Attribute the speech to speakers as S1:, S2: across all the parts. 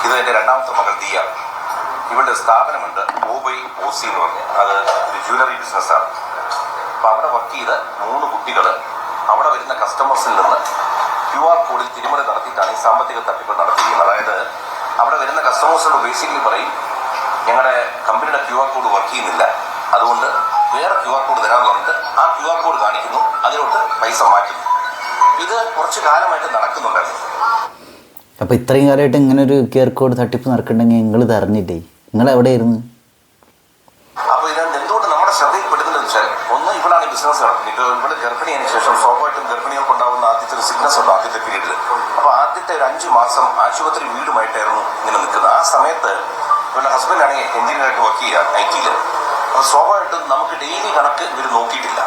S1: ഇത് എൻ്റെ രണ്ടാമത്തെ മകൾ ദിയ. ഇവളുടെ സ്ഥാപനമുണ്ട് ഓബൈ ഓസി എന്ന് പറഞ്ഞ്, അത് ഒരു ജ്വല്ലറി ബിസിനസ്സാണ്. അപ്പോൾ അവിടെ വർക്ക് ചെയ്ത 3 കുട്ടികൾ അവിടെ വരുന്ന കസ്റ്റമേഴ്സിൽ നിന്ന് QR കോഡിൽ തിരിമറി നടത്തിയിട്ടാണ് ഈ സാമ്പത്തിക തട്ടിപ്പ് നടത്തിയിരിക്കുന്നത്. അതായത് അവിടെ വരുന്ന കസ്റ്റമേഴ്സിനോട് ബേസിക്കലി പറയും, ഞങ്ങളുടെ കമ്പനിയുടെ QR കോഡ് വർക്ക് ചെയ്യുന്നില്ല, അതുകൊണ്ട് വേറെ QR കോഡ് തരാമെന്ന് പറഞ്ഞിട്ട് ആ QR കോഡ് കാണിക്കുന്നു, അതിലോട്ട് പൈസ മാറ്റുന്നു. ഇത് കുറച്ച് കാലമായിട്ട് നടക്കുന്നുണ്ടായിരുന്നു.
S2: അപ്പോൾ ഇത്രയും കാലമായിട്ട് ഇങ്ങനെ ഒരു QR കോഡ് തട്ടിപ്പ് നടക്കണമെങ്കിൽ നിങ്ങൾ ഇത് അറിഞ്ഞിട്ടേ നിങ്ങൾ എവിടെയായിരുന്നു?
S1: അപ്പോൾ ഇതിനകത്ത് എന്തുകൊണ്ട് നമ്മുടെ ശ്രദ്ധയിൽപ്പെടുന്നതെന്ന് വെച്ചാൽ, ഒന്ന് ഇവളാണ് ബിസിനസ് നടത്തുന്നത്. ഇപ്പോൾ ഇവിടെ ഗർഭിണിയതിനു ശേഷം സ്വാഭാവികമായിട്ടും ഗർഭിണികൾക്ക് ഉണ്ടാകുന്ന ആദ്യത്തെ ഒരു സിക്നസ് ഉണ്ട് ആദ്യത്തെ പീരീഡിൽ. അപ്പോൾ ആദ്യത്തെ ഒരു 5 മാസം ആശുപത്രി വീടുമായിട്ടായിരുന്നു ഇങ്ങനെ നിൽക്കുന്നത്. ആ സമയത്ത് ഇവരുടെ ഹസ്ബൻഡാണെങ്കിൽ എഞ്ചിനീയറായിട്ട് വർക്ക് ചെയ്യുക IT-ൽ. അപ്പോൾ സ്വാഭാവികമായിട്ടും നമുക്ക് ഡെയിലി കണക്ക് ഇവർ നോക്കിയിട്ടില്ല.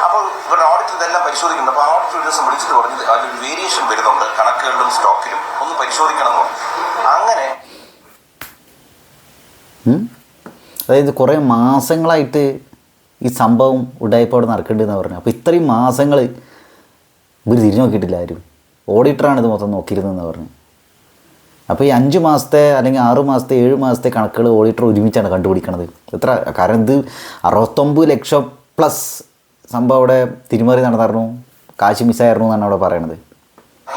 S1: അപ്പോൾ ഇവരുടെ ഓഡിറ്റ് ഇതെല്ലാം പരിശോധിക്കുന്നുണ്ട്. അപ്പോൾ ഓഡിറ്റ് ഒരു ദിവസം വിളിച്ചിട്ട് പറഞ്ഞത് അതിലൊരു വേരിയേഷൻ വരുന്നുണ്ട് കണക്കുകളിലും സ്റ്റോക്കിലും, ഒന്ന് പരിശോധിക്കണം എന്ന് പറഞ്ഞു. അങ്ങനെ
S2: അതായത് കുറേ മാസങ്ങളായിട്ട് ഈ സംഭവം ഉടായ്പാട് നടക്കേണ്ടതെന്ന് പറഞ്ഞു. അപ്പോൾ ഇത്രയും മാസങ്ങൾ ഇവർ തിരിഞ്ഞു നോക്കിയിട്ടില്ല ആരും. ഓഡിറ്ററാണ് ഇത് മൊത്തം നോക്കിയിരുന്നതെന്ന് പറഞ്ഞു. അപ്പോൾ ഈ 5 മാസത്തെ അല്ലെങ്കിൽ 6 മാസത്തെ 7 മാസത്തെ കണക്കുകൾ ഓഡിറ്റർ ഒരുമിച്ചാണ് കണ്ടുപിടിക്കണത്. എത്ര, കാരണം ഇത് 69 ലക്ഷം പ്ലസ് സംഭവം അവിടെ തിരിമറി നടന്നായിരുന്നു, കാശ് മിസ്സായിരുന്നു എന്നാണ് അവിടെ പറയണത്.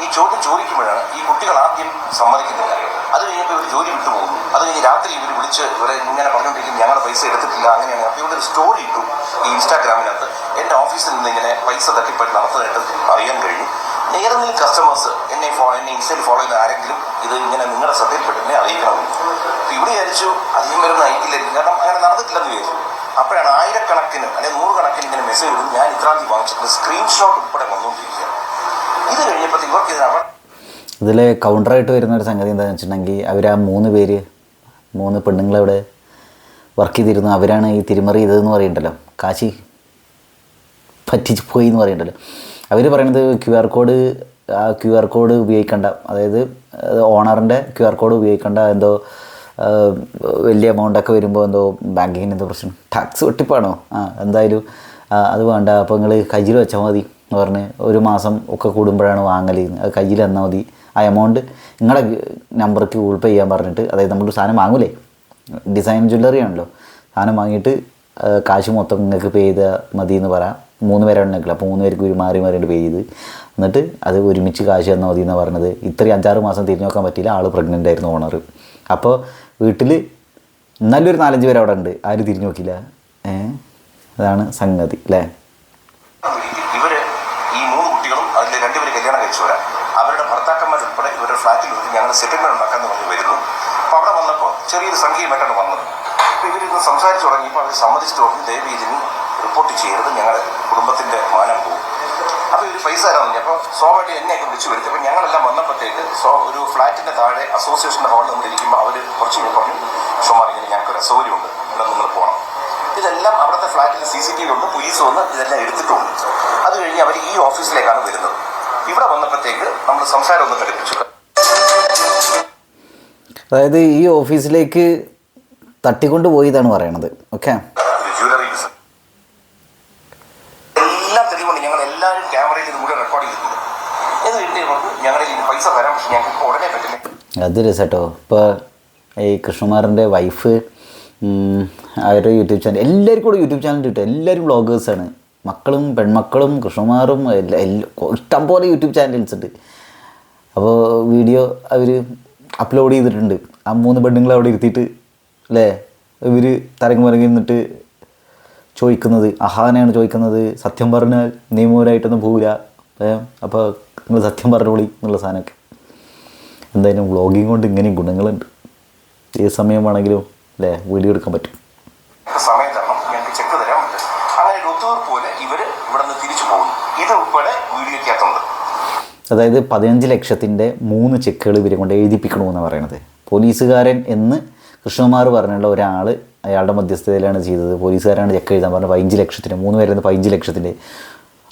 S1: ഈ ചോദ്യം ചോദിക്കുമ്പോഴാണ് ഈ കുട്ടികൾ ആദ്യം സമ്മതിക്കുന്നില്ല. അത് കഴിഞ്ഞപ്പോൾ ഇവർ ജോലി വിട്ടു പോകുന്നു. അത് കഴിഞ്ഞ് രാത്രി ഇവർ വിളിച്ച് ഇവരെ ഇങ്ങനെ പറഞ്ഞുകൊണ്ടിരിക്കും, ഞങ്ങളുടെ പൈസ എടുത്തിട്ടില്ല അങ്ങനെയാണ്. അപ്പോൾ ഇവിടെ ഒരു സ്റ്റോറി ഇട്ടു ഈ ഇൻസ്റ്റാഗ്രാമിനകത്ത്, എൻ്റെ ഓഫീസിൽ നിന്ന് ഇങ്ങനെ പൈസ തട്ടിപ്പായിട്ട് നടത്തുന്നതായിട്ട് അറിയാൻ കഴിഞ്ഞു. ഏതെങ്കിലും കസ്റ്റമേഴ്സ് എന്നെ ഇൻസ്റ്റയിൽ ഫോളോ ചെയ്യുന്ന ആരെങ്കിലും ഇത് ഇങ്ങനെ നിങ്ങളുടെ ശ്രദ്ധയിൽപ്പെട്ടെന്നെ അറിയിക്കണമെന്ന്. അപ്പോൾ ഇവിടെ വിചാരിച്ചു അധികം വരുന്ന IT-ലായിരിക്കും, കാരണം അങ്ങനെ നടന്നിട്ടില്ലെന്ന് വിചാരിച്ചു. അപ്പോഴാണ് ആയിരക്കണക്കിന് അല്ലെങ്കിൽ 100 കണക്കിന് ഇങ്ങനെ മെസ്സേജ് ഇടും, ഞാൻ ഇത്രാന്തി വാങ്ങിച്ചിട്ടുണ്ട്, സ്ക്രീൻഷോട്ട് ഉൾപ്പെടെ വന്നുകൊണ്ടിരിക്കുകയാണ്. ഇത് കഴിഞ്ഞപ്പോഴത്തേക്ക് ഇവർക്ക്
S2: ഇതിൽ കൗണ്ടറായിട്ട് വരുന്നൊരു സംഗതി എന്താണെന്ന് വെച്ചിട്ടുണ്ടെങ്കിൽ, അവർ ആ 3 പേര് 3 പെണ്ണുങ്ങളവിടെ വർക്ക് ചെയ്തിരുന്നു. അവരാണ് ഈ തിരിമറി ചെയ്തതെന്ന് പറയുന്നുണ്ടല്ലോ, കാശി പറ്റിച്ച് പോയി എന്ന് പറയുന്നുണ്ടല്ലോ. അവർ പറയുന്നത് ആ QR കോഡ് ഉപയോഗിക്കേണ്ട, അതായത് ഓണറിൻ്റെ QR കോഡ് ഉപയോഗിക്കേണ്ട, എന്തോ വലിയ എമൗണ്ടൊക്കെ വരുമ്പോൾ എന്തോ ബാങ്കിങ്ങിന് എന്തോ പ്രശ്നം, ടാക്സ് വെട്ടിപ്പാണോ, എന്തായാലും അത് വേണ്ട, അപ്പോൾ നിങ്ങൾ കയ്യിൽ വെച്ചാൽ മതി എന്ന് പറഞ്ഞ് 1 മാസം ഒക്കെ കൂടുമ്പോഴാണ് വാങ്ങൽ, അത് കയ്യിൽ തന്നാൽ മതി, ആ എമൗണ്ട് നിങ്ങളുടെ നമ്പർക്ക് ഗൂഗിൾ പേ ചെയ്യാൻ പറഞ്ഞിട്ട്, അതായത് നമ്മൾ സാധനം വാങ്ങൂലേ, ഡിസൈൻ ജ്വല്ലറി ആണല്ലോ, സാധനം വാങ്ങിയിട്ട് കാശ് മൊത്തം നിങ്ങൾക്ക് പേ ചെയ്താൽ മതി എന്ന് പറയാം. 3 പേരാണ് നിൽക്കില്ല, അപ്പോൾ 3 പേർക്ക് മാറി മാറിയിട്ട് പേ ചെയ്ത് എന്നിട്ട് അത് ഒരുമിച്ച് കാശ് തന്നാൽ മതി എന്നാണ് പറഞ്ഞത്. ഇത്രയും 5-6 മാസം തിരിഞ്ഞു നോക്കാൻ പറ്റിയില്ല, ആൾ പ്രഗ്നൻ്റ് ആയിരുന്നു ഓണർ. അപ്പോൾ വീട്ടിൽ നല്ലൊരു 4-5 പേര് അവിടെ ഉണ്ട്, ആരും തിരിഞ്ഞു നോക്കില്ല. അതാണ് സംഗതി അല്ലേ.
S1: ഇവര് ഈ 3 കുട്ടികളും അതിൽ 2 പേര് കല്യാണം കഴിച്ചവരാ. അവരുടെ ഭർത്താക്കന്മാരുൾപ്പെടെ ഇവരുടെ ഫ്ലാറ്റിൽ വന്ന് ഞങ്ങൾ സെറ്റിൽമെന്റ് ഉണ്ടാക്കാമെന്ന് പറഞ്ഞ് വരുന്നു. അപ്പോൾ അവിടെ വന്നപ്പോൾ ചെറിയൊരു സംഖ്യയുമായിട്ടാണ് വന്നത്. അപ്പോൾ ഇവരിന്ന് സംസാരിച്ച് തുടങ്ങിയപ്പോൾ അവർ സമ്മതിച്ചിട്ട് പറഞ്ഞു, ദയവ് ഇതിന് റിപ്പോർട്ട് ചെയ്യരുത്, ഞങ്ങളുടെ കുടുംബത്തിൻ്റെ മാനം പോകും. അപ്പോൾ ഇവർ പൈസ തരാമെന്ന്. അപ്പോൾ സ്വാഭാവികമായിട്ട് എന്നെയൊക്കെ വിളിച്ചു വരുത്തി. അപ്പോൾ ഞങ്ങളെല്ലാം വന്നപ്പോഴത്തേക്ക് ഒരു ഫ്ലാറ്റിൻ്റെ താഴെ അസോസിയേഷൻ്റെ ഹാളിൽ നമ്മൾ ഇരിക്കുമ്പോൾ അവർ കുറച്ച് പറഞ്ഞു, ഷോമാർ ഇങ്ങനെ ഞങ്ങൾക്കൊരു അസൗകര്യമുണ്ട്, ഇവിടെ നിങ്ങൾ പോകണം. ഇതെല്ലാം അവിടുത്തെ ഫ്ലാറ്റിൽ CCTV ഉണ്ട്, പോലീസ് വന്ന് ഇതെല്ലാം എടുത്തിട്ടുണ്ട്. അത് കഴിഞ്ഞ് അവർ ഈ ഓഫീസിലേക്കാണ് വരുന്നത്. ഇവിടെ വന്നപ്പോഴത്തേക്ക് നമ്മൾ സംസാരം ഒന്ന് ഘടിപ്പിച്ചു.
S2: അതായത് ഈ ഓഫീസിലേക്ക് തട്ടിക്കൊണ്ട് പോയതാണ് പറയണത്. ഓക്കെ,
S1: ജ്വല്ലറി ബിസിനസ് എല്ലാം തെളിവുണ്ട്. ഞങ്ങൾ എല്ലാവരും ക്യാമറയിൽ ഇത് മുഴുവൻ റെക്കോർഡ് ചെയ്തിട്ടുണ്ട്. എന്ന് കഴിഞ്ഞ് ഞങ്ങളുടെ പൈസ തരാം, പക്ഷെ ഞങ്ങൾക്ക് ഉടനെ പറ്റില്ല.
S2: അത് രസട്ടോ. ഇപ്പോൾ ഈ കൃഷ്ണകുമാറിൻ്റെ വൈഫ് അവരുടെ യൂട്യൂബ് ചാനൽ, എല്ലാവർക്കും കൂടെ യൂട്യൂബ് ചാനൽ കിട്ടും, എല്ലാവരും വ്ളോഗേഴ്സാണ്, മക്കളും പെൺമക്കളും കൃഷ്ണകുമാറും ഇഷ്ടം പോലെ യൂട്യൂബ് ചാനൽസ് ഉണ്ട്. അപ്പോൾ വീഡിയോ അവർ അപ്ലോഡ് ചെയ്തിട്ടുണ്ട്. ആ 3 പെണ്ണുങ്ങളെ അവിടെ ഇരുത്തിയിട്ട് അല്ലേ ഇവർ തരങ്ങ് മരങ്ങി നിന്നിട്ട് ചോദിക്കുന്നത്, അഹാനാണ് ചോദിക്കുന്നത്, സത്യം പറഞ്ഞാൽ നിയമപരമായിട്ടൊന്നും പോവില്ല, അപ്പോൾ നിങ്ങൾ സത്യം പറഞ്ഞോളി എന്നുള്ള സാധനമൊക്കെ. എന്തായാലും വ്ളോഗിങ് കൊണ്ട് ഇങ്ങനെയും ഗുണങ്ങളുണ്ട്. ഏത് സമയം വേണമെങ്കിലും അല്ലേ വീഡിയോ എടുക്കാൻ പറ്റും.
S1: സമയം തരണം, ഞങ്ങൾക്ക് ചെക്ക് തരാൻ പറ്റും. അങ്ങനെ ഒരു ഒത്തുതീർപ്പ് പോലെ ഇവർ ഇവിടെ നിന്ന് തിരിച്ചു പോകുന്നു. ഇത് ഉൾപ്പെടെ വീഡിയോക്കകത്തുണ്ട്.
S2: അതായത് 15 ലക്ഷത്തിൻ്റെ 3 ചെക്കുകൾ ഇവരെ കൊണ്ട് എഴുതിപ്പിക്കണമെന്നാണ് പറയണത്. പോലീസുകാരൻ എന്ന് കൃഷ്ണകുമാർ പറഞ്ഞുള്ള ഒരാൾ അയാളുടെ മധ്യസ്ഥതയിലാണ് ചെയ്തത്. പോലീസുകാരാണ് ചെക്ക് എഴുതാൻ പറഞ്ഞത് 15 ലക്ഷത്തിന്, 3 പേരുന്ന് 15 ലക്ഷത്തിൻ്റെ.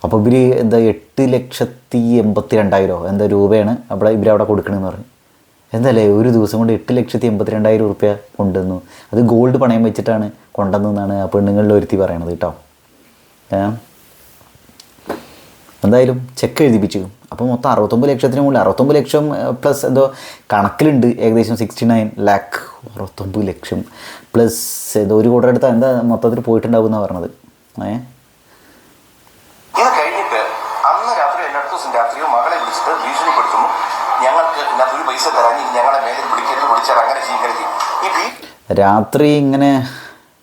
S2: അപ്പോൾ ഇവർ എന്താ 8,82,000 എന്താ രൂപയാണ് ഇവരവിടെ കൊടുക്കണമെന്ന് പറഞ്ഞു. എന്തല്ലേ ഒരു ദിവസം കൊണ്ട് 8,82,000 രൂപ കൊണ്ടുവന്നു. അത് ഗോൾഡ് പണയം വെച്ചിട്ടാണ് കൊണ്ടുവന്നതെന്നാണ് ആ പെണ്ണുങ്ങളിൽ ഒരുത്തി പറയണത് കേട്ടോ. എന്തായാലും ചെക്ക് എഴുതിപ്പിച്ചു. അപ്പോൾ മൊത്തം 69 ലക്ഷത്തിന് മുകളിൽ 69 ലക്ഷം പ്ലസ് എന്തോ കണക്കിലുണ്ട്, ഏകദേശം 69 ലാക്ക്. 69 ലക്ഷം പ്ലസ് ഏതോ 1 കോടി അടുത്ത് എന്താ മൊത്തത്തിൽ പോയിട്ടുണ്ടാവും എന്നാണ് പറഞ്ഞത്.
S1: ഇത് കഴിഞ്ഞിട്ട് അന്ന് രാത്രി അടുത്ത ദിവസം രാത്രിയോ മകളെ വിളിച്ചിട്ട് ഭീഷണിപ്പെടുത്തുന്നു, ഞങ്ങൾക്ക് ഇതിനകത്ത് ഒരു പൈസ തരാൻ ഞങ്ങളെ മേലിൽ വിളിക്കരുത്, വിളിച്ചാൽ അങ്ങനെ ചെയ്യും.
S2: രാത്രി ഇങ്ങനെ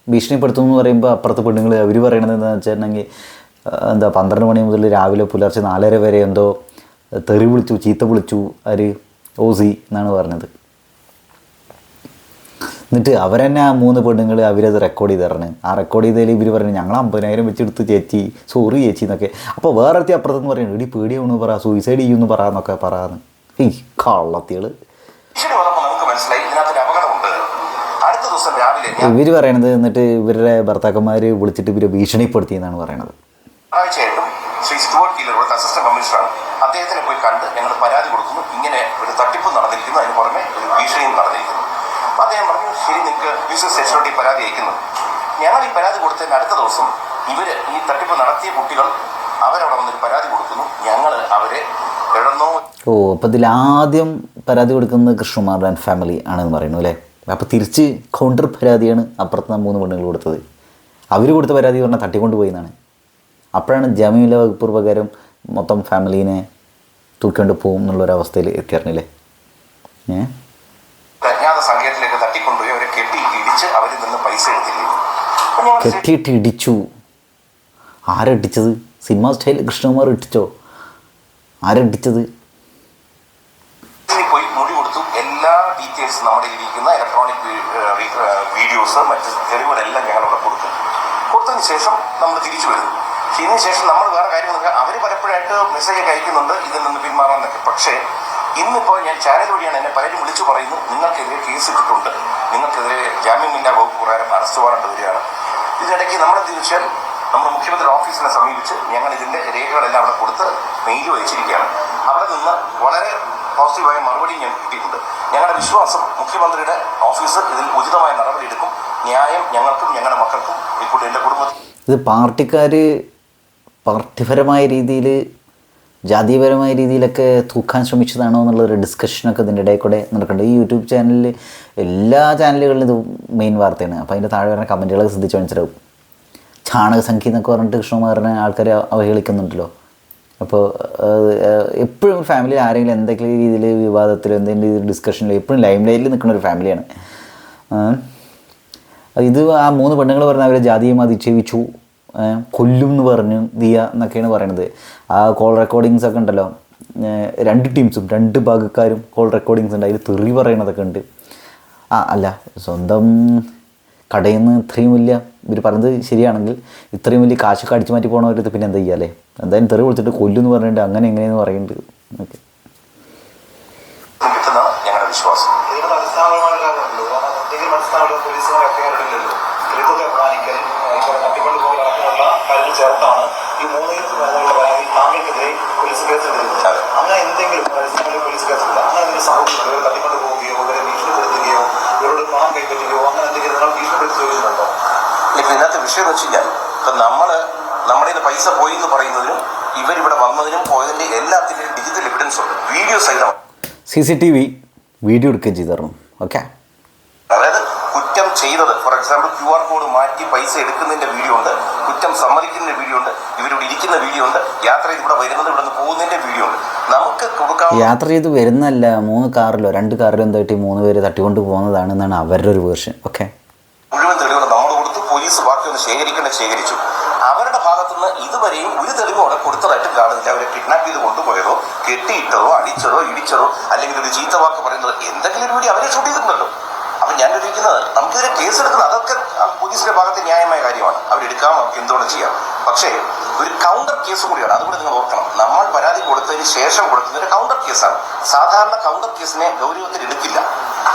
S2: ഭീഷണിപ്പെടുത്തും എന്ന് പറയുമ്പോൾ അപ്പുറത്തെ പെണ്ണുങ്ങൾ അവർ പറയണത് എന്താണെന്ന് വെച്ചിട്ടുണ്ടെങ്കിൽ എന്താ 12 മണി മുതൽ രാവിലെ പുലർച്ചെ 4:30 വരെ എന്തോ തെറി വിളിച്ചു, ചീത്ത വിളിച്ചു ആര്, ഓസി എന്നാണ് പറഞ്ഞത്. എന്നിട്ട് അവരെന്നെ ആ 3 പെണ്ണുങ്ങൾ അവരത് റെക്കോർഡ് ചെയ്ത് തരണം. ആ റെക്കോർഡ് ചെയ്തതിൽ ഇവർ പറഞ്ഞു ഞങ്ങൾ 50,000 വെച്ചെടുത്ത് ചേച്ചി, സോറി ചേച്ചി എന്നൊക്കെ. അപ്പോൾ വേറെ അടുത്ത് അപ്പുറത്തെന്ന് പറയുന്നത് ഇടി പേടിയാവണമെന്ന് പറ, സൂയിസൈഡ് ചെയ്യുമെന്ന് പറയാന്നൊക്കെ പറയാന്ന്. ഈ കള്ളത്തികൾ ഇവർ പറയണത്. എന്നിട്ട് ഇവരുടെ ഭർത്താക്കന്മാർ വിളിച്ചിട്ട് ഇവരെ ഭീഷണിപ്പെടുത്തി എന്നാണ് പറയണത്.
S1: ശ്രീ സ്റ്റുവർട്ട് ഗില്ലർ അസിസ്റ്റന്റ് കമ്മീഷണറാണ്, അദ്ദേഹത്തിനെ പോയി കണ്ട് ഞങ്ങൾ പരാതി കൊടുക്കുന്നു, ഇങ്ങനെ ഒരു തട്ടിപ്പ് നടന്നിരിക്കുന്നു, അതിന് പുറമെ ഒരു ഭീഷണിയും നടന്നിരിക്കുന്നു. അപ്പോൾ അദ്ദേഹം പറഞ്ഞു ശരി, നിങ്ങൾക്ക് മ്യൂസിയം സ്റ്റേഷനോട് ഈ പരാതി അയക്കുന്നു. ഞങ്ങൾ ഈ പരാതി കൊടുത്തതിന് അടുത്ത ദിവസം ഇവർ ഈ തട്ടിപ്പ് നടത്തിയ കുട്ടികൾ അവരവിടെ വന്നൊരു പരാതി കൊടുക്കുന്നു, ഞങ്ങൾ അവരെ എവിടെന്നോ.
S2: അപ്പോൾ ഇതിലാദ്യം പരാതി കൊടുക്കുന്നത് കൃഷ്ണകുമാർ ആൻഡ് ഫാമിലി ആണെന്ന് പറയുന്നു അല്ലേ. അപ്പോൾ തിരിച്ച് കൗണ്ടർ പരാതിയാണ് അപ്പുറത്ത് 3 പെണ്ണുങ്ങൾ കൊടുത്തത്. അവർ കൊടുത്ത പരാതി പറഞ്ഞാൽ തട്ടിക്കൊണ്ട് പോയി എന്നാണ്. അപ്പോഴാണ് ജാമ്യമില്ലാ വകുപ്പ് പ്രകാരം മൊത്തം ഫാമിലീനെ തൂക്കിക്കൊണ്ട് പോകും എന്നുള്ളൊരവസ്ഥയിൽ എത്തിയിരുന്നില്ലേ.
S1: അജ്ഞാത സംഘത്തിലേക്ക് തട്ടിക്കൊണ്ടുപോയി അവരെ കെട്ടിയിടിച്ച് അവരിൽ നിന്ന് പൈസ എടുത്തില്ലേ.
S2: കെട്ടിയിട്ട് ഇടിച്ചു. ആരടിച്ചത്? സിനിമ സ്റ്റൈൽ കൃഷ്ണകുമാർ ഇടിച്ചോ? ആരടിച്ചത്?
S1: പോയി മൊഴി കൊടുത്തു. എല്ലാ ഡീറ്റെയിൽസ് നമ്മുടെ ഇരിക്കുന്ന ഇലക്ട്രോണിക് വീഡിയോസ് മറ്റ് തെളിവുകളെല്ലാം ഞങ്ങളവിടെ കൊടുത്തതിന് ശേഷം നമ്മൾ തിരിച്ചു വരുന്നു. ഇതിന് ശേഷം നമ്മൾ വേറെ കാര്യങ്ങളൊക്കെ അവർ പലപ്പോഴായിട്ട് മെസ്സേജ് അയക്കുന്നുണ്ട് ഇതിൽ നിന്ന് പിന്മാറാമെന്നൊക്കെ. പക്ഷേ ഇന്നിപ്പോൾ ഞാൻ ചാനൽ വഴിയാണ് എന്നെ പലരും വിളിച്ചു പറയുന്നു നിങ്ങൾക്കെതിരെ കേസ് ഇട്ടിട്ടുണ്ട്, നിങ്ങൾക്കെതിരെ ജാമ്യമില്ലാ വകുപ്പ് പ്രകാരം അറസ്റ്റ് വാറണ്ട് വരികയാണ്. ഇതിനിടയ്ക്ക് നമ്മളെ തിരിച്ചാൽ നമ്മുടെ മുഖ്യമന്ത്രി ഓഫീസിനെ സമീപിച്ച് ഞങ്ങൾ ഇതിൻ്റെ രേഖകളെല്ലാം അവിടെ കൊടുത്ത് മെയിലും അയച്ചിരിക്കുകയാണ്. അവിടെ നിന്ന് വളരെ പോസിറ്റീവായ മറുപടി ഞാൻ കിട്ടിയിട്ടുണ്ട്. ഞങ്ങളുടെ വിശ്വാസം മുഖ്യമന്ത്രിയുടെ ഓഫീസ് ഇതിൽ ഉചിതമായ നടപടിയെടുക്കും. ന്യായം ഞങ്ങൾക്കും ഞങ്ങളുടെ മക്കൾക്കും ഇപ്പോൾ എൻ്റെ കുടുംബത്തിൽ.
S2: ഇത് പാർട്ടിപരമായ രീതിയിൽ ജാതീയപരമായ രീതിയിലൊക്കെ തൂക്കാൻ ശ്രമിച്ചതാണോ എന്നുള്ളൊരു ഡിസ്കഷനൊക്കെ ഇതിൻ്റെ ഇടയിൽ കൂടെ നടക്കുന്നുണ്ട്. ഈ യൂട്യൂബ് ചാനലിൽ എല്ലാ ചാനലുകളിലും ഇത് മെയിൻ വാർത്തയാണ്. അപ്പോൾ അതിൻ്റെ താഴെ വരുന്ന കമൻറ്റുകളൊക്കെ ശ്രദ്ധിച്ച് മനസ്സിലാവും. ചാണകസംഖ്യ എന്നൊക്കെ പറഞ്ഞിട്ട് കൃഷ്ണകുമാറിനെ ആൾക്കാർ അവഹേളിക്കുന്നുണ്ടല്ലോ. അപ്പോൾ എപ്പോഴും ഫാമിലിയിൽ ആരെങ്കിലും എന്തെങ്കിലും രീതിയിൽ വിവാദത്തിലോ എന്തെങ്കിലും രീതിയിൽ ഡിസ്കഷനിലോ എപ്പോഴും ലൈം ലൈറ്റിൽ നിൽക്കുന്ന ഒരു ഫാമിലിയാണ് ഇത്. ആ 3 പെണ്ണുങ്ങൾ പറഞ്ഞാൽ അവരെ ജാതിയെ അധിക്ഷേപിച്ചു, കൊല്ലും എന്ന് പറഞ്ഞു ദിയ എന്നൊക്കെയാണ് പറയണത്. ആ കോൾ റെക്കോർഡിങ്സ് ഒക്കെ ഉണ്ടല്ലോ, 2 ടീംസും 2 ഭാഗക്കാരും കോൾ റെക്കോർഡിങ്സ് ഉണ്ട്. അതിൽ തെറി പറയണതൊക്കെ ഉണ്ട്. അല്ല, സ്വന്തം കടയിൽ നിന്ന് ഇത്രയും വലിയ ഇവർ പറഞ്ഞത് ശരിയാണെങ്കിൽ ഇത്രയും വലിയ കാശൊക്കെ അടിച്ചു മാറ്റി പോകണവരത് പിന്നെ എന്താ ചെയ്യുക അല്ലേ. എന്തായാലും തെറി വിളിച്ചിട്ട് കൊല്ലുമെന്ന് പറഞ്ഞിട്ട് അങ്ങനെ എങ്ങനെയെന്ന് പറയുന്നുണ്ട്. ഓക്കെ,
S1: ഞങ്ങളുടെ വിശ്വാസം ചേർത്താണ് ഈ 3 താങ്കൾക്കെതിരെ പോലീസ് കേസെടുക്കുന്നത്. അങ്ങനെ എന്തെങ്കിലും പോലീസ് കേസെടുക്കുക, അങ്ങനെ എന്തെങ്കിലും സംഭവിക്കുന്നുണ്ടോ? ഇവർ തട്ടിക്കൊണ്ട് പോവുകയോ ഇവരെ ഭീഷണിപ്പെടുത്തുകയോ ഇവരോട് പണം കൈപ്പറ്റുകയോ അങ്ങനെ എന്തെങ്കിലും നിങ്ങൾ ഭീഷണിപ്പെടുത്തി ചോദിക്കുന്നുണ്ടോ? ഇപ്പം ഇതിനകത്ത് വിഷയം എന്ന് വെച്ച് കഴിഞ്ഞാൽ ഇപ്പം നമ്മുടെ ഇത് പൈസ പോയി എന്ന് പറയുന്നതിനും ഇവരിവിടെ വന്നതിനും പോയതിൻ്റെ എല്ലാത്തിൻ്റെയും ഡിജിറ്റൽ എവിഡൻസ് ഉണ്ട്, വീഡിയോ സഹിതം.
S2: CCTV വീഡിയോ എടുക്കുകയും ചെയ്തു തരണം. ഓക്കെ,
S1: അതായത് കുറ്റം ചെയ്തത് ഫോർ എക്സാമ്പിൾ QR കോഡ് മാറ്റി പൈസ എടുക്കുന്നതിൻ്റെ വീഡിയോ ഉണ്ട്, കുറ്റം സമ്മതിക്കുന്നതിൻ്റെ വീഡിയോ ഉണ്ട്, ഇവരിവിടെ ഇരിക്കുന്ന വീഡിയോ ഉണ്ട്, യാത്ര ചെയ്ത് ഇവിടെ വരുന്നത് ഇവിടെ നിന്ന് പോകുന്നതിൻ്റെ വീഡിയോ ഉണ്ട്. നമുക്ക് കൊടുക്കാൻ
S2: യാത്ര ചെയ്ത് വരുന്നതല്ല, 3 കാറിലോ 2 കാറിലോ എന്തായിട്ട് 3 പേര് തട്ടിക്കൊണ്ട് പോകുന്നതാണെന്നാണ് അവരുടെ ഒരു വേർഷൻ. ഓക്കെ,
S1: മുഴുവൻ തെളിവുകൾ നമ്മൾ കൊടുത്തു, പോലീസ് ബാക്കി ഒന്ന് ശേഖരിച്ചു. അവരുടെ ഭാഗത്തുനിന്ന് ഇതുവരെയും ഒരു തെളിവോടെ കൊടുത്തതായിട്ട് കാണുന്നില്ല. അവരെ കിഡ്നാപ്പ് ചെയ്ത് കൊണ്ടുപോയതോ കെട്ടിയിട്ടതോ അടിച്ചതോ ഇടിച്ചതോ അല്ലെങ്കിൽ ഒരു ചീത്ത വാക്ക് പറയുന്നതോ എന്തെങ്കിലും ഒരു വഴി അവരെ ഷൂട്ട് ചെയ്തിട്ടുണ്ടല്ലോ. അപ്പം ഞാൻ ചോദിക്കുന്നത് നമുക്കിതിനെ കേസെടുക്കുന്നത് അതൊക്കെ പോലീസിന്റെ ഭാഗത്ത് ന്യായമായ കാര്യമാണ്, അവരെടുക്കാം, നമുക്ക് എന്തുകൊണ്ട് ചെയ്യാം. പക്ഷേ ഒരു കൗണ്ടർ കേസ് കൂടിയാണ്, അതുകൂടി നിങ്ങൾ ഓർക്കണം. നമ്മൾ പരാതി കൊടുത്തതിന് ശേഷം കൊടുക്കുന്ന ഒരു കൗണ്ടർ കേസാണ്. സാധാരണ കൗണ്ടർ കേസിനെ ഗൗരവത്തിൽ എടുക്കില്ല.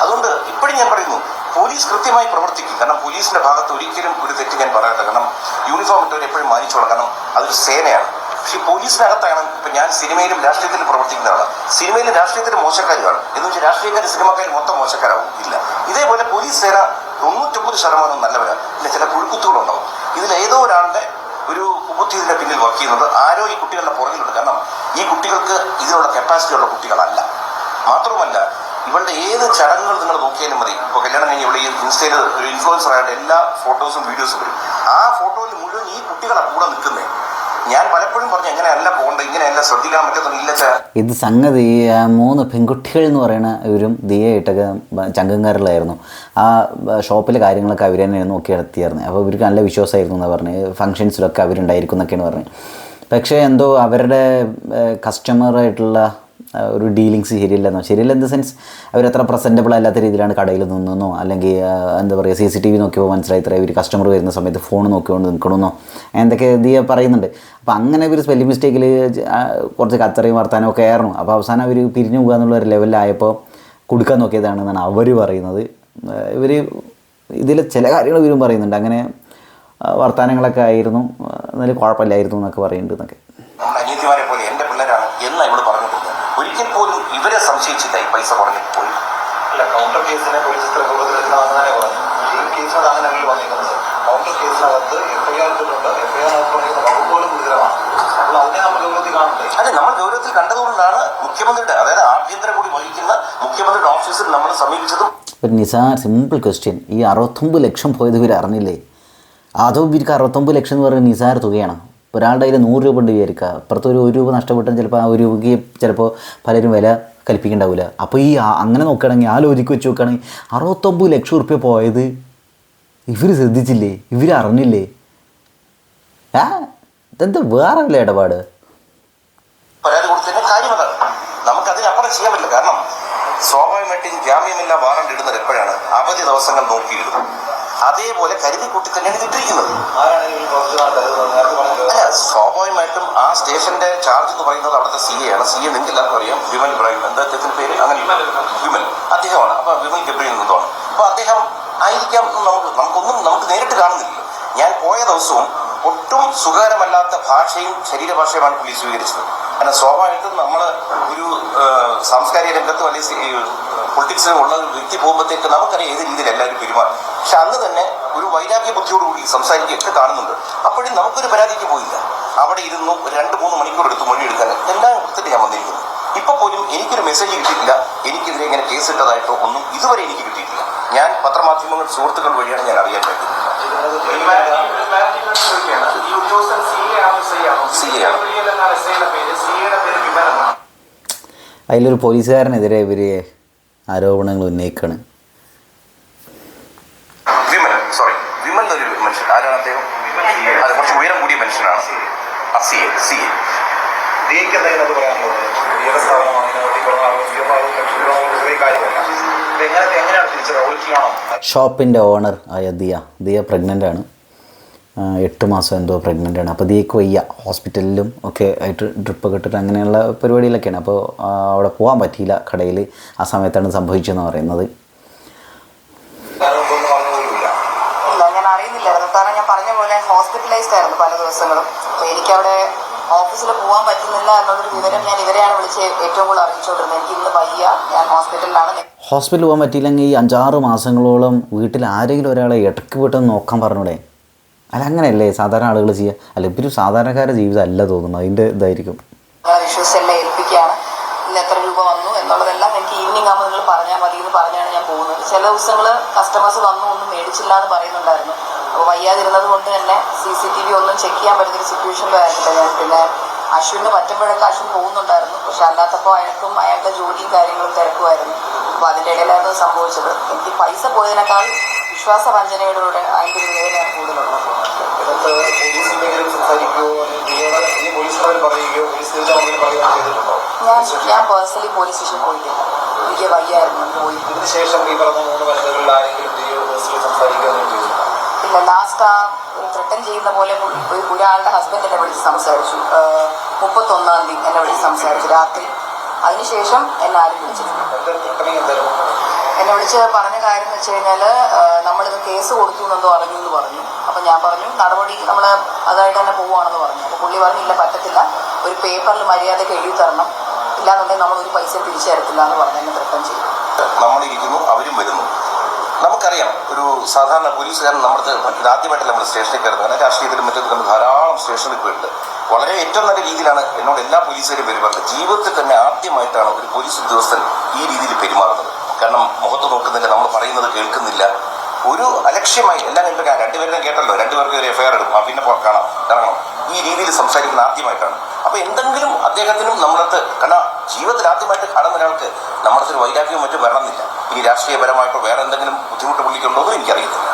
S1: അതുകൊണ്ട് ഇപ്പോഴും ഞാൻ പറയുന്നു പോലീസ് കൃത്യമായി പ്രവർത്തിക്കും. കാരണം പോലീസിന്റെ ഭാഗത്ത് ഒരിക്കലും ഒരു തെറ്റ് ഞാൻ പറയട്ടെ. കാരണം യൂണിഫോം ഇട്ടവർ എപ്പോഴും മാനിച്ചോളാം, കാരണം അതൊരു സേനയാണ്. പക്ഷേ പോലീസിനകത്താണ് ഇപ്പം ഞാൻ സിനിമയിലും രാഷ്ട്രീയത്തിലും പ്രവർത്തിക്കുന്നതാണ്. സിനിമയിലും രാഷ്ട്രീയത്തിലും മോശക്കാർ കാണും എന്ന് വെച്ചാൽ രാഷ്ട്രീയക്കാർ സിനിമക്കാർ മൊത്തം മോശക്കാരാവും ഇല്ല. ഇതേപോലെ പോലീസ് സേന 99% നല്ലവരാണ്. പിന്നെ ചില പുഴുക്കുത്തുകളുണ്ടാവും. ഇതിലേതോ ഒരാളുടെ ഒരു ബുദ്ധി ഇതിന്റെ പിന്നിൽ വർക്ക് ചെയ്യുന്നത്. ആരോ ഈ കുട്ടികളുടെ പുറകിലുണ്ട്. കാരണം ഈ കുട്ടികൾക്ക് ഇതിനുള്ള കപ്പാസിറ്റി ഉള്ള കുട്ടികളല്ല. മാത്രവുമല്ല, ഇവളുടെ ഏത് ചടങ്ങുകൾ നിങ്ങൾ നോക്കിയാലും മതി. ഇപ്പോൾ കല്യാണം കഴിഞ്ഞ് ഇവിടെ ഈ ഇൻസ്റ്റയിൽ ഒരു ഇൻഫ്ലുവൻസർ ആയിട്ട് എല്ലാ ഫോട്ടോസും വീഡിയോസും വരും. ആ ഫോട്ടോയിൽ മുഴുവൻ ഈ കുട്ടികളാണ് കൂടെ നിൽക്കുന്നത്. ഞാൻ പലപ്പോഴും പറഞ്ഞു എങ്ങനെയല്ല പോകേണ്ടത്, ഇങ്ങനെയല്ല ശ്രദ്ധിക്കാൻ പറ്റുന്നില്ല.
S2: ഇത് സംഗതി 3 പെൺകുട്ടികൾ എന്ന് പറയുന്ന ഇവരും ദിയയായിട്ടൊക്കെ ചങ്കങ്കാരിലായിരുന്നു. ആ ഷോപ്പിലെ കാര്യങ്ങളൊക്കെ അവർ തന്നെ നോക്കി നടത്തിയായിരുന്നു. അപ്പോൾ ഇവർക്ക് നല്ല വിശ്വാസമായിരുന്നു എന്നാണ് പറഞ്ഞത്. ഫങ്ഷൻസിലൊക്കെ അവരുണ്ടായിരിക്കും എന്നൊക്കെയാണ് പറഞ്ഞത്. പക്ഷേ എന്തോ അവരുടെ കസ്റ്റമറായിട്ടുള്ള ഒരു ഡീലിങ്സ് ശരിയല്ല ഇൻ ദ സെൻസ് അവരത്ര പ്രസൻറ്റബിൾ അല്ലാത്ത രീതിയിലാണ് കടയിൽ നിന്നെന്നോ, അല്ലെങ്കിൽ എന്താ പറയുക CCTV നോക്കിയപ്പോൾ മനസ്സിലായി ഇത്ര ഇവർ കസ്റ്റമർ വരുന്ന സമയത്ത് ഫോൺ നോക്കിക്കൊണ്ട് നിൽക്കണമെന്നോ എന്തൊക്കെ ദിയ പറയുന്നുണ്ട്. അപ്പോൾ അങ്ങനെ ഒരു സ്പെല്ലിംഗ് മിസ്റ്റേക്കിൽ കുറച്ച് കച്ചറയും വർത്താനവും ഒക്കെ ആയിരുന്നു. അപ്പോൾ അവസാനം അവർ പിരിഞ്ഞു പോകുക എന്നുള്ള ഒരു ലെവലിലായപ്പോൾ കൊടുക്കാൻ നോക്കിയതാണെന്നാണ് അവർ പറയുന്നത്. ഇവർ ഇതിൽ ചില കാര്യങ്ങൾ ഇവരും പറയുന്നുണ്ട്. അങ്ങനെ വർത്തമാനങ്ങളൊക്കെ ആയിരുന്നു, എന്നാലും കുഴപ്പമില്ലായിരുന്നു എന്നൊക്കെ പറയുന്നുണ്ട് എന്നൊക്കെ.
S1: അനിയത്തിമാരെ പോലെ എൻ്റെ പിള്ളേരാണ് എന്നാ ഇവിടെ പറഞ്ഞിട്ടുണ്ട്. ഒരിക്കൽ പോലും ഇവരെ സംശയിച്ചില്ല ഈ പൈസ കുറഞ്ഞിട്ട് പോയി.
S3: അല്ല, കൗണ്ടർ കേസിനെ പോലീസ് അങ്ങനെ പറഞ്ഞു. ഈ കേസിനോട് അങ്ങനെയല്ല വന്നിരിക്കുന്നത്. കൗണ്ടർ കേസിനകത്ത് FIR ഇട്ടിട്ടുണ്ട്. FIR പറഞ്ഞിരിക്കുന്ന വകുപ്പുകളും ഗുരുതരമാണ്. അപ്പോൾ അതിനെ നമ്മൾ ഗൗരവത്തിൽ കാണണ്ടേ?
S1: അതെ, നമ്മൾ ഗൗരവത്തിൽ കണ്ടതുകൊണ്ടാണ് മുഖ്യമന്ത്രിയുടെ, അതായത് ആഭ്യന്തര കൂടി വഹിക്കുന്ന മുഖ്യമന്ത്രിയുടെ ഓഫീസിൽ നമ്മൾ സമീപിച്ചതും.
S2: ഒരു നിസാർ സിമ്പിൾ ക്വസ്റ്റ്യൻ. ഈ 69 ലക്ഷം പോയത് ഇവർ അറിഞ്ഞില്ലേ? അതോ ഇവർക്ക് 69 ലക്ഷം എന്ന് പറയുന്നത് നിസാര തുകയാണ്. ഒരാളുടെ കയ്യിൽ 100 രൂപ ഉണ്ട് വിചാരിക്കുക, അപ്പുറത്ത് ഒരു രൂപ നഷ്ടപ്പെട്ടാൽ ചിലപ്പോൾ ആ 1 രൂപയ്ക്ക് ചിലപ്പോൾ പലരും വില കൽപ്പിക്കുന്നുണ്ടാവില്ല. അപ്പോൾ ഈ അങ്ങനെ നോക്കുകയാണെങ്കിൽ, ആ ലോജിക്ക് വെച്ച് നോക്കുകയാണെങ്കിൽ 69 ലക്ഷം ഉറുപ്പ്യ പോയത് ഇവർ ശ്രദ്ധിച്ചില്ലേ? ഇവർ അറിഞ്ഞില്ലേ? ഇതെന്താ വേറെ വല്ല ഇടപാട്?
S1: പരാതി കൊടുത്തതിന്റെ കാര്യം അതാണ്. നമുക്കതിനപ്പുറം ചെയ്യാൻ പറ്റില്ല. കാരണം സ്വാഭാവികമായിട്ടും ജാമ്യമില്ല വാറണ്ട് ഇടുന്നത് എപ്പോഴാണ്? അവധി ദിവസങ്ങൾ നോക്കിയിടും. അതേപോലെ കരുതിക്കൂട്ടി തന്നെയാണ് ഇതിട്ടിരിക്കുന്നത്. അല്ല, സ്വാഭാവികമായിട്ടും ആ സ്റ്റേഷന്റെ ചാർജ് എന്ന് പറയുന്നത് അവിടുത്തെ CA ആണ്. CA നിങ്ങൾക്ക് എല്ലാവർക്കും അറിയാം, വിമൽ ഇബ്രാഹിം. എന്താ അദ്ദേഹത്തിന്റെ പേര്? അങ്ങനെ വിമൽ, അദ്ദേഹമാണ്. അപ്പൊ വിമൽ ഗബ്രിയിൽ നിന്നാണ്. അപ്പൊ അദ്ദേഹം ആയിരിക്കാം. നമുക്ക് നേരിട്ട് കാണുന്നില്ലല്ലോ. ഞാൻ പോയ ദിവസവും ഒട്ടും സുഖകരമല്ലാത്ത ഭാഷയും ശരീരഭാഷയുമാണ് പുള്ളി സ്വീകരിച്ചത്. കാരണം സ്വാഭാവികമായിട്ടും നമ്മൾ ഒരു സാംസ്കാരിക രംഗത്തും അല്ലെങ്കിൽ പൊളിറ്റിക്സിലും ഉള്ള ഒരു വ്യക്തി പോകുമ്പോഴത്തേക്ക് നമുക്കറിയാം ഏത് രീതിയിൽ എല്ലാവരും പെരുമാറും. പക്ഷെ അന്ന് തന്നെ ഒരു വൈരാഗ്യ ബുദ്ധിയോടുകൂടി സംസാരിക്കുകയൊക്കെ കാണുന്നുണ്ട്. അപ്പോഴും നമുക്കൊരു പരാതിക്ക് പോയില്ല. അവിടെ ഇരുന്നു 2-3 മണിക്കൂർ എടുത്ത് മൊഴിയെടുക്കാൻ എല്ലാം എടുത്തിട്ട് ഞാൻ വന്നിരിക്കുന്നു. ഇപ്പൊ പോലും എനിക്കൊരു മെസ്സേജ് കിട്ടിയിട്ടില്ല. എനിക്കെതിരെ ഇങ്ങനെ കേസിട്ടതായിട്ടോ ഒന്നും ഇതുവരെ എനിക്ക് കിട്ടിയിട്ടില്ല. ഞാൻ പത്രമാധ്യമങ്ങൾ സുഹൃത്തുക്കൾ വഴിയാണ് ഞാൻ അറിയാൻ പറ്റുന്നത്.
S2: അതിലൊരു പോലീസുകാരനെതിരെ ഇവർ ആരോപണങ്ങൾ ഉന്നയിക്കാണ്.
S1: വിമൽ എന്നൊരു മനുഷ്യൻ. ആരാണ് അദ്ദേഹം? അത് കുറച്ച് ഉയരം കൂടിയ മനുഷ്യനാണ്. CA.
S2: ഷോപ്പിൻ്റെ ഓണർ ആയ ദിയ പ്രഗ്നൻ്റ് ആണ്. 8 മാസം എന്തോ പ്രഗ്നൻ്റ് ആണ്. അപ്പോൾ ദിയക്ക് വയ്യ, ഹോസ്പിറ്റലിലും ഒക്കെ ആയിട്ട് ഡ്രിപ്പൊക്കെ ഇട്ടിട്ട് അങ്ങനെയുള്ള പരിപാടിയിലൊക്കെയാണ്. അപ്പോൾ അവിടെ പോകാൻ പറ്റിയില്ല കടയിൽ. ആ സമയത്താണ് സംഭവിച്ചതെന്ന് പറയുന്നത്.
S4: ഞാൻ അറിയുന്നില്ലായിരുന്നു. കാരണം ഞാൻ പറഞ്ഞ പോലെ ഹോസ്പിറ്റലൈസ്ഡ് ആയിരുന്നു പല ദിവസങ്ങളും. അപ്പോൾ എനിക്കവിടെ ഓഫീസിൽ പോകാൻ പറ്റുന്നില്ല എന്നുള്ളൊരു വിവരം ഞാൻ ഇവരെയാണ് വിളിച്ച് ഏറ്റവും കൂടുതൽ അറിയിച്ചുകൊണ്ടിരുന്നത്. എനിക്ക് ഇന്ന് വയ്യ, ഞാൻ ഹോസ്പിറ്റലിലാണ്.
S2: ഹോസ്പിറ്റലിൽ പോകാൻ പറ്റിയില്ലെങ്കിൽ ഈ 5-6 മാസങ്ങളോളം വീട്ടിൽ ആരെങ്കിലും ഒരാളെ ഇടയ്ക്ക് പോയിട്ടൊന്ന് നോക്കാൻ പറഞ്ഞൂടെ? അല്ല, അങ്ങനെയല്ലേ സാധാരണ ആളുകൾ ചെയ്യുക? അല്ല, ഇപ്പം സാധാരണക്കാരുടെ ജീവിതം അല്ല തോന്നുന്നു. അതിൻ്റെ ഇതായിരിക്കും.
S4: വിശ്വസിച്ചെല്ലാം ഏൽപ്പിക്കുകയാണ്. ഇന്ന് എത്ര രൂപ വന്നു എന്നുള്ളതെല്ലാം എനിക്ക് ഈവനിങ് ആകുമ്പോൾ നിങ്ങൾ പറഞ്ഞാൽ മതി എന്ന് പറഞ്ഞാണ് ഞാൻ പോകുന്നത്. ചില ദിവസങ്ങൾ കസ്റ്റമേഴ്സ് വന്നു ഒന്നും മേടിച്ചില്ല എന്ന് പറയുന്നുണ്ടായിരുന്നു. അപ്പോൾ വയ്യാതിരുന്നത് കൊണ്ട് തന്നെ CCTV ഒന്നും ചെക്ക് ചെയ്യാൻ പറ്റുന്നൊരു സിറ്റുവേഷനിലായിരുന്നില്ല ഞാൻ. പിന്നെ അശ്വിന് പറ്റുമ്പോഴൊക്കെ അശ്വിൻ പോകുന്നുണ്ടായിരുന്നു. പക്ഷെ അല്ലാത്തപ്പോൾ അയാളുടെ ജോലിയും കാര്യങ്ങളും തിരക്കുമായിരുന്നു. അപ്പോൾ അതിൻ്റെ ഇടയിലായിരുന്നു സംഭവിച്ചത്. എനിക്ക് പൈസ പോയതിനേക്കാൾ വിശ്വാസവഞ്ചനയോടുകൂടെ അതിൻ്റെ ഒരു വേദനയാണ് കൂടുതലുള്ളത്. ഞാൻ പേഴ്സണലി പോലീസ് സ്റ്റേഷനിൽ പോയിട്ടില്ല. എനിക്ക് വയ്യായിരുന്നു, പോയി. ഇല്ല, ലാസ്റ്റ് ആ ത്രെട്ടൻ ചെയ്യുന്ന പോലെ ഒരാളുടെ ഹസ്ബൻഡ് എന്നെ വിളിച്ച് സംസാരിച്ചു. 31-ാം തീയതി എന്നെ വിളിച്ച് സംസാരിച്ചു രാത്രി. അതിനുശേഷം എന്നെ ആരും വിളിച്ചിട്ടില്ല. എന്നെ വിളിച്ച് പറഞ്ഞ കാര്യം എന്ന് വെച്ച് കഴിഞ്ഞാൽ നമ്മളിത് കേസ് കൊടുത്തു എന്നെന്തോ അറിഞ്ഞു എന്ന് പറഞ്ഞു. അപ്പം ഞാൻ പറഞ്ഞു നടപടി നമ്മൾ അതായിട്ട് തന്നെ പോവുകയാണെന്ന് പറഞ്ഞു. അപ്പോൾ പുള്ളി പറഞ്ഞു ഇല്ല, പറ്റത്തില്ല, ഒരു പേപ്പറിൽ മര്യാദയ്ക്ക് എഴുതി തരണം, ഇല്ലാന്നുണ്ടെങ്കിൽ നമ്മൾ ഒരു പൈസ തിരിച്ചു തരത്തില്ല എന്ന് പറഞ്ഞു എന്നെ ത്രട്ടൻ ചെയ്തു.
S1: നമ്മളിരിക്കുന്നു, അവരും വരുന്നു. നമുക്കറിയാം നമുക്കറിയാം ഒരു സാധാരണ പോലീസുകാരൻ നമ്മുടെ ഇതാദ്യമായിട്ടല്ല നമ്മൾ സ്റ്റേഷനിൽ കയറുന്നത്. കാരണം രാഷ്ട്രീയത്തിലും മറ്റും നമ്മൾ ധാരാളം സ്റ്റേഷനിൽ പോയിട്ട് വളരെ ഏറ്റവും നല്ല രീതിയിലാണ് എന്നോട് എല്ലാ പോലീസുകാരും പെരുമാറുന്നത്. ജീവിതത്തിൽ തന്നെ ആദ്യമായിട്ടാണ് ഒരു പോലീസ് ഉദ്യോഗസ്ഥൻ ഈ രീതിയിൽ പെരുമാറുന്നത്. കാരണം മുഖത്ത് നോക്കുന്നില്ല, നമ്മൾ പറയുന്നത് കേൾക്കുന്നില്ല, ഒരു അലക്ഷ്യമായി എല്ലാം കണ്ടു. രണ്ടുപേരും കേട്ടല്ലോ, രണ്ടുപേർക്ക് ഒരു എഫ്ഐആർ ഇടും, പിന്നെ കാണാം ഇറങ്ങണം, ഈ രീതിയിൽ സംസാരിക്കുന്ന ആദ്യമായിട്ടാണ്. അപ്പോൾ എന്തെങ്കിലും അദ്ദേഹത്തിനും നമ്മളടുത്ത്, കാരണം ജീവിതത്തിൽ ആദ്യമായിട്ട് കാണുന്ന ഒരാൾക്ക് നമ്മളടുത്ത് ഒരു വൈരാഗ്യവും മറ്റും വരണമെന്നില്ല. ഇനി രാഷ്ട്രീയപരമായിട്ടോ വേറെ എന്തെങ്കിലും ബുദ്ധിമുട്ട് പുള്ളിക്കുണ്ടോ എന്നും എനിക്കറിയത്തില്ല.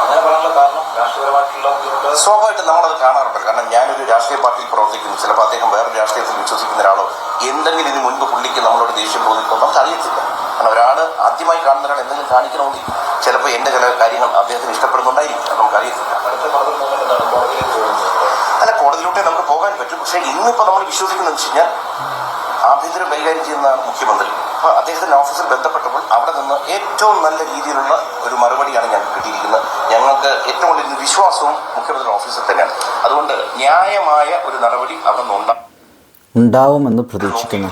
S3: അങ്ങനെ പറയാനുള്ള കാരണം രാഷ്ട്രീയപരമായിട്ടുള്ള ബുദ്ധിമുട്ട്
S1: സ്വാഭാവികമായിട്ടും നമ്മളത് കാണാറുണ്ട്. കാരണം ഞാനൊരു രാഷ്ട്രീയ പാർട്ടിയിൽ പ്രവർത്തിക്കുന്നു, ചിലപ്പോൾ അദ്ദേഹം വേറൊരു രാഷ്ട്രീയത്തിൽ വിശ്വസിക്കുന്ന ഒരാളോ എന്തെങ്കിലും ഇതിന് മുൻപ് പുള്ളിക്ക് നമ്മളോട് ദേഷ്യം തോന്നിയിട്ടുണ്ടോ നമുക്ക് അറിയത്തില്ല. കാരണം ഒരാൾ ആദ്യമായി കാണുന്ന ഒരാൾ എന്തെങ്കിലും കാണിക്കണമെങ്കിൽ ചിലപ്പോൾ എൻ്റെ ചില കാര്യങ്ങൾ അദ്ദേഹത്തിന് ഇഷ്ടപ്പെടുന്നുണ്ടായിരിക്കും, നമുക്കറിയത്തില്ല.
S3: അടുത്ത ഫർദർ മൂവ്മെന്റ് എന്താണ്? കോടതിയിലേക്ക് പോകുന്നത്?
S1: അല്ല, കോടതിയിലോട്ടേ നമുക്ക് പോകാൻ പറ്റും. പക്ഷേ ഇന്നിപ്പോൾ നമ്മൾ വിശ്വസിക്കുന്നതെന്ന് വെച്ച് കഴിഞ്ഞാൽ ആഭ്യന്തരം കൈകാര്യം ചെയ്യുന്നതാണ് മുഖ്യമന്ത്രി. അപ്പോൾ അദ്ദേഹത്തിൻ്റെ ഓഫീസിൽ ബന്ധപ്പെട്ടപ്പോൾ അവിടെ നിന്ന് ഏറ്റവും നല്ല രീതിയിലുള്ള ഒരു മറുപടിയാണ് ഞങ്ങൾക്ക് കിട്ടിയിരിക്കുന്നത്. ഞങ്ങൾക്ക് ഏറ്റവും കൂടുതൽ വിശ്വാസവും മുഖ്യമന്ത്രി ഓഫീസിൽ തന്നെയാണ്. അതുകൊണ്ട് ന്യായമായ ഒരു നടപടി അവിടെ നിന്ന്
S2: ഉണ്ടാവുമെന്ന് പ്രതീക്ഷിക്കുന്നു.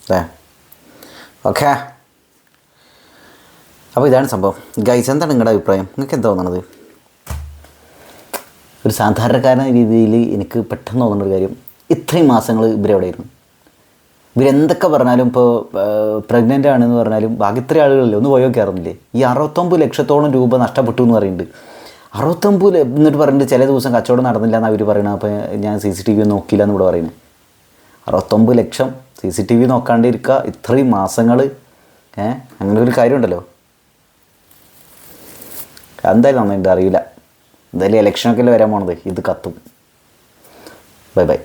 S2: അല്ലേ? ഓക്കെ, അപ്പോൾ ഇതാണ് സംഭവം. ഗൈസ്, എന്താണ് നിങ്ങളുടെ അഭിപ്രായം? നിങ്ങൾക്ക് എന്താ തോന്നുന്നത്? ഒരു സാധാരണക്കാരന രീതിയിൽ എനിക്ക് പെട്ടെന്ന് തോന്നുന്നൊരു കാര്യം, ഇത്രയും മാസങ്ങൾ ഇവരെവിടെയായിരുന്നു? ഇവരെന്തൊക്കെ പറഞ്ഞാലും, ഇപ്പോൾ പ്രഗ്നൻ്റ് ആണെന്ന് പറഞ്ഞാലും ബാക്കി ഇത്രയും ആളുകളില്ലേ, ഒന്ന് പോയോ കയറുന്നില്ലേ? ഈ 69 ലക്ഷത്തോളം രൂപ നഷ്ടപ്പെട്ടു എന്ന് പറയുന്നുണ്ട്. 69 എന്നിട്ട് പറഞ്ഞിട്ട് ചില ദിവസം കച്ചവടം നടന്നില്ല എന്ന് അവർ പറയണം. അപ്പോൾ ഞാൻ CCTV നോക്കിയില്ല എന്ന് ഇവിടെ പറയുന്നത്. 69 ലക്ഷം CCTV നോക്കാണ്ടിരിക്കുക ഇത്രയും മാസങ്ങൾ, അങ്ങനെ ഒരു കാര്യമുണ്ടല്ലോ. എന്തായാലും നന്നായിട്ട് അറിയില്ല. എന്തായാലും ഇലക്ഷനൊക്കെ അല്ലേ വരാൻ പോണത്, ഇത് കത്തും. Bye bye.